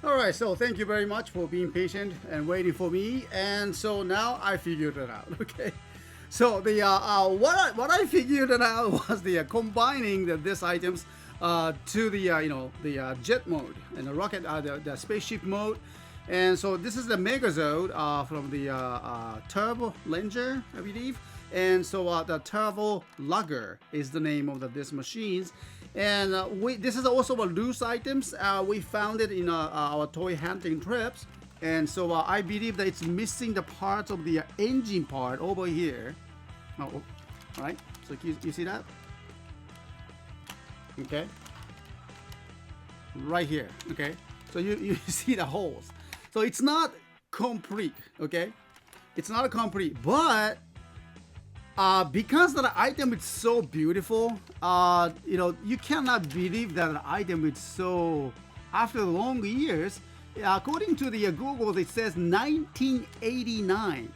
All right, so thank you very much for being patient and waiting for me. And so now I figured it out. Okay, so the what I figured it out was the combining this items to the the jet mode and the rocket the spaceship mode. And so this is the Megazord from the Turbo Ranger, I believe. And so the Turbo Lugger is the name of this machines. And this is also a loose items. We found it in our toy hunting trips. And so I believe that it's missing the parts of the engine part over here. Oh, all right. So you see that? Okay. Right here. Okay. So you see the holes. So it's not complete. Okay. It's not complete, but because the item is so beautiful, you cannot believe that the item is so, after long years, according to the Google, it says 1989.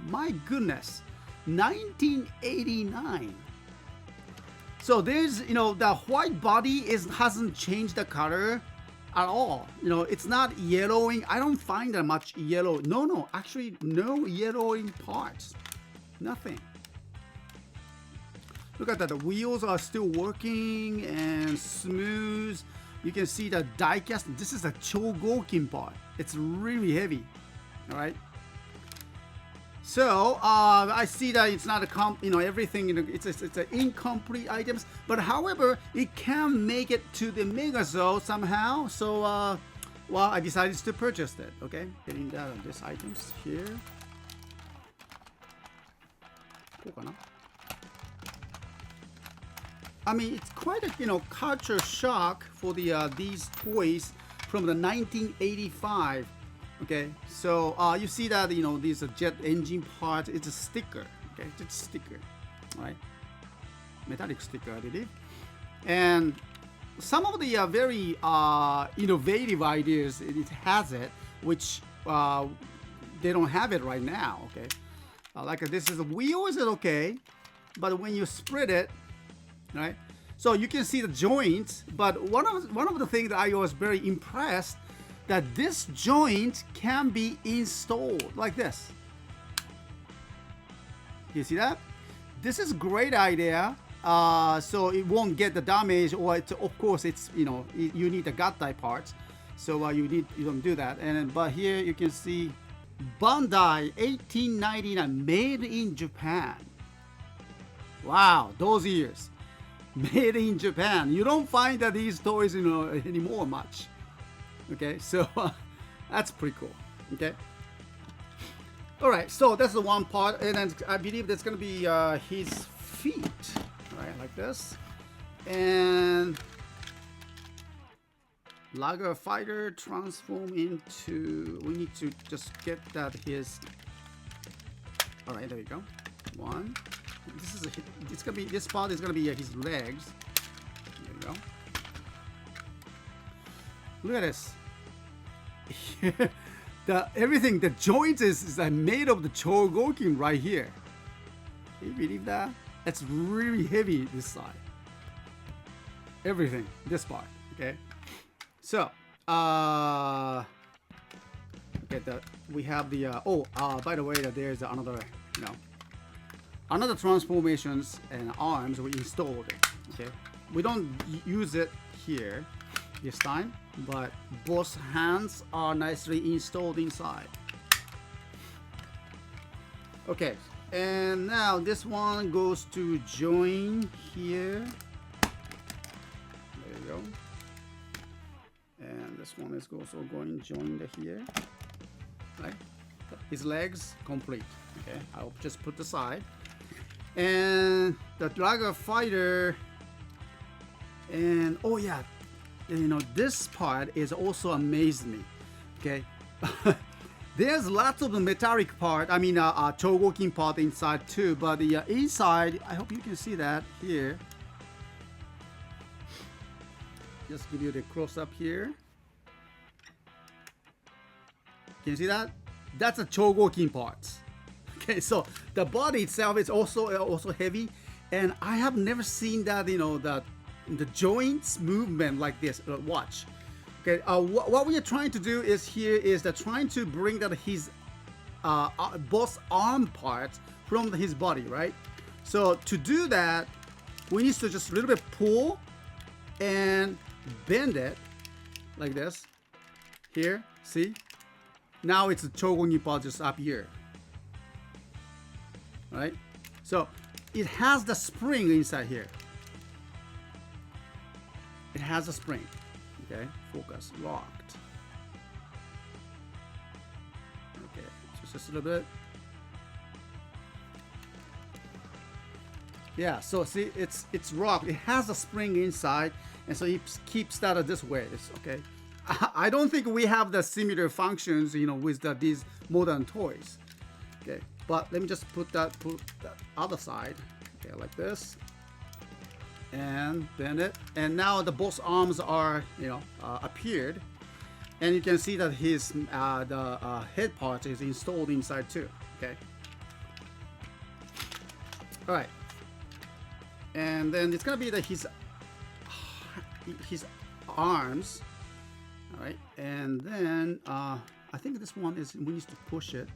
My goodness, 1989. So there's, the white body hasn't changed the color at all. It's not yellowing. I don't find that much yellow. No, actually no yellowing parts. Nothing. Look at that, the wheels are still working and smooth. You can see the die cast. This is a chogokin part. It's really heavy. All right. So I see that it's not a everything. It's an incomplete items. But however, it can make it to the Megazord somehow. So well, I decided to purchase it. Okay, getting that on these items here. I mean, it's quite a culture shock for the these toys from the 1985. Okay, so you see that these jet engine parts. It's a sticker. Okay, it's a sticker, right? Metallic sticker, I believe. And some of the very innovative ideas it has it, which they don't have it right now. Okay, like this is a wheel. Is it okay? But when you spread it. Right, so you can see the joints, but one of the things that I was very impressed that this joint can be installed like this. You see that? This is a great idea. So it won't get the damage, or of course it's you need the gut tie parts, so you don't do that. And but here you can see Bandai 1899, made in Japan. Wow, those years. Made in Japan. You don't find that these toys anymore much. Okay, so that's pretty cool. Okay, all right, so that's the one part, and then I believe that's gonna be his feet, right, like this. And Lugger fighter transform into, we need to just get that his, all right, there you go. One. It's gonna be, this part is gonna be his legs. There you go. Look at this. Everything, the joints is made of the chogokin right here. Can you believe that? It's really heavy this side. Everything, this part. Okay. So, okay, we have the by the way, that there's another, another transformations and arms we installed it. Okay, we don't use it here this time, but both hands are nicely installed inside. Okay, and now this one goes to join here. There you go. And this one is also going join here. Right, his legs complete. Okay, I'll just put aside. And the Lugger fighter, and oh yeah, this part is also amazed me. Okay, there's lots of the metallic part. I mean, chogokin part inside too, but the inside, I hope you can see that here. Just give you the close up here. Can you see that? That's a chogokin parts. Okay, so the body itself is also heavy, and I have never seen that the joints movement like this. Watch, Okay, what we are trying to do is here is that trying to bring that his both arm parts from his body, right? So to do that, we need to just a little bit pull and bend it like this. Here, see? Now it's the chogongi part just up here, right? So it has the spring inside here. It has a spring. Okay, focus, locked. Okay, just a little bit. Yeah, so see, it's rocked. It has a spring inside, and so it keeps that this way. It's okay. I don't think we have the similar functions, you know, with these modern toys. Okay, but let me just put that other side. Okay, like this. And bend it, and now the both arms are, you know, appeared, and you can see that his head part is installed inside too. Okay. All right, and then it's gonna be his arms. All right, and then I think this one is we need to push it,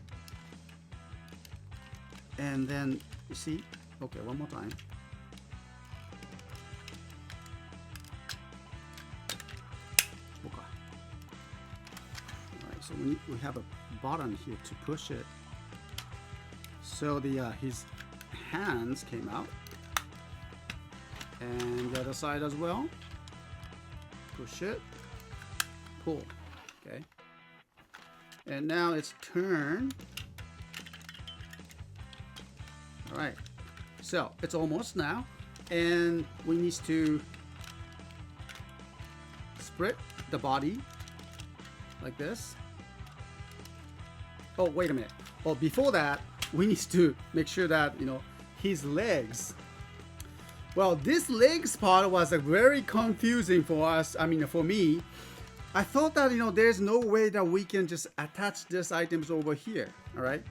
and then you see. Okay, one more time. So we have a button here to push it. So his hands came out, and the other side as well. Push it, pull. Okay. And now it's turned. All right. So it's almost now, and we need to split the body like this. Oh, wait a minute. Oh, before that, we need to make sure that, you know, his legs. Well, this legs part was very confusing for us. I mean, for me, I thought that, you know, there's no way that we can just attach these items over here, all right?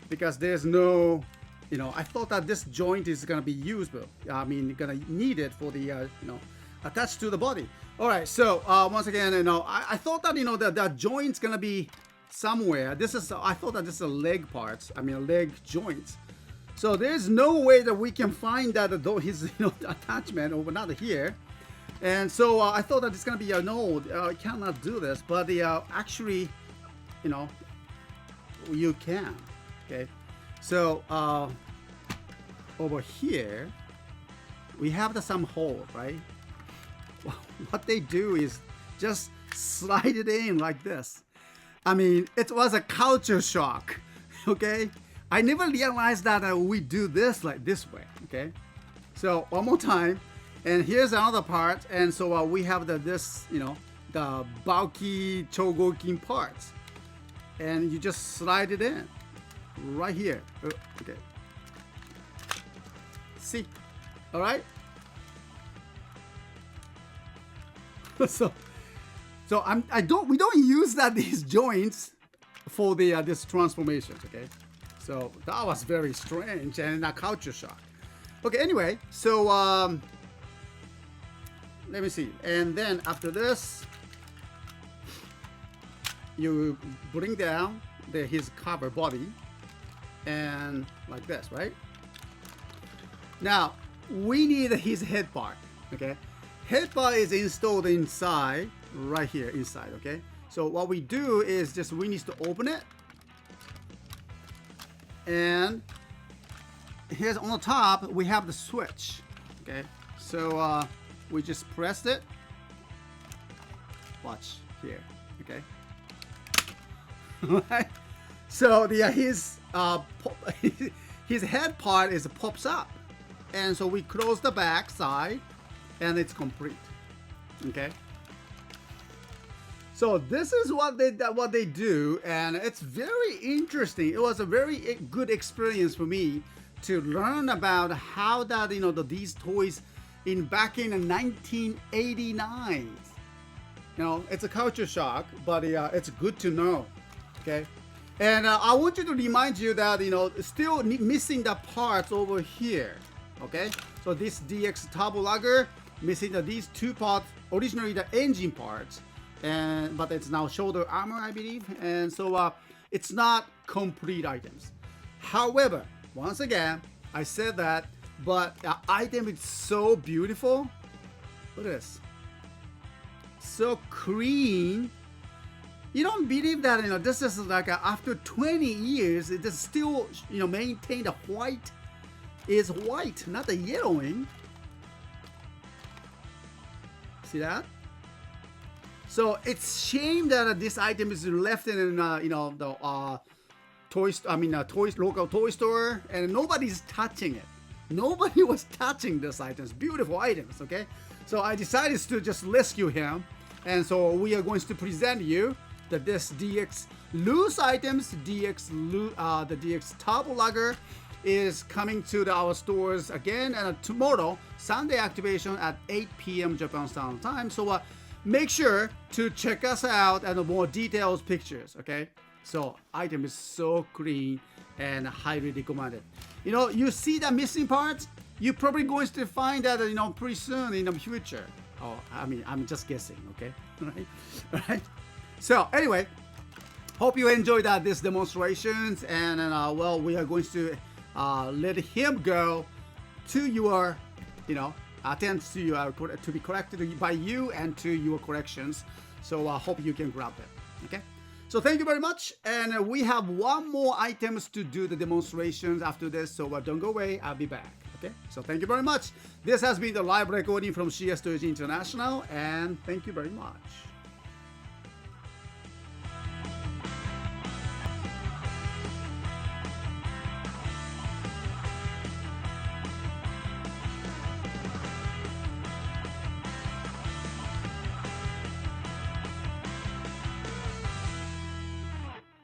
Because there's no, you know, I thought that this joint is gonna be usable. I mean, gonna need it for the, you know, attached to the body. All right, so once again, you know, I thought that, you know, that joint's gonna be somewhere. This is, I thought that this is a leg parts. I mean, a leg joints. So there's no way that we can find that his, you know, attachment over not here. And so I thought that it's gonna be no, I cannot do this. But actually, you know, you can. Okay. So over here, we have some hole, right? What they do is just slide it in like this. I mean, it was a culture shock, okay? I never realized that we do this like this way, okay? So one more time, and here's another part, and so we have this, you know, the bulky chogokin parts, and you just slide it in right here. Okay. See, all right? So we don't use these joints for the this transformations, okay? So that was very strange and a culture shock. Okay, anyway, so let me see. And then after this, you bring down his cover body, and like this, right? Now we need his head part, okay? Head part is installed inside, right here inside, okay? So what we do is just we need to open it, and here's on the top we have the switch, okay? So we just press it. Watch here, okay? Right? So his head part is pops up, and so we close the back side, and it's complete. Okay. So this is what they do, and it's very interesting. It was a very good experience for me to learn about how that, you know, these toys back in 1989. You know, it's a culture shock, but it's good to know. Okay. And I want you to remind you that, you know, still missing the parts over here. Okay. So this DX Turbo Lugger missing these two parts, originally the engine parts. but it's now shoulder armor, I believe, and so it's not complete items. However, once again, I said that, but the item is so beautiful. Look at this, so clean. You don't believe that, you know, this is like after 20 years, it is still, you know, maintain the white is white, not the yellowing. See that? So it's shame that this item is left in, you know, the local toy store, and nobody's touching it. Nobody was touching this items, beautiful items. Okay, so I decided to just rescue him, and so we are going to present you this DX loose items. The DX Turbo Lugger is coming to our stores again, and tomorrow, Sunday activation at 8 p.m. Japan Standard Time. So make sure to check us out and more details pictures. Okay, so item is so clean and highly recommended. You know, you see the missing parts, you're probably going to find that, you know, pretty soon in the future. Oh, I mean, I'm just guessing. Okay, all right. So anyway, hope you enjoyed this demonstrations, and well, we are going to let him go to your, you know, attend to your to be corrected by you and to your corrections. So I hope you can grab them. Okay. So thank you very much, and we have one more items to do the demonstrations after this. So don't go away. I'll be back. Okay. So thank you very much. This has been the live recording from CSTOYS International, and thank you very much.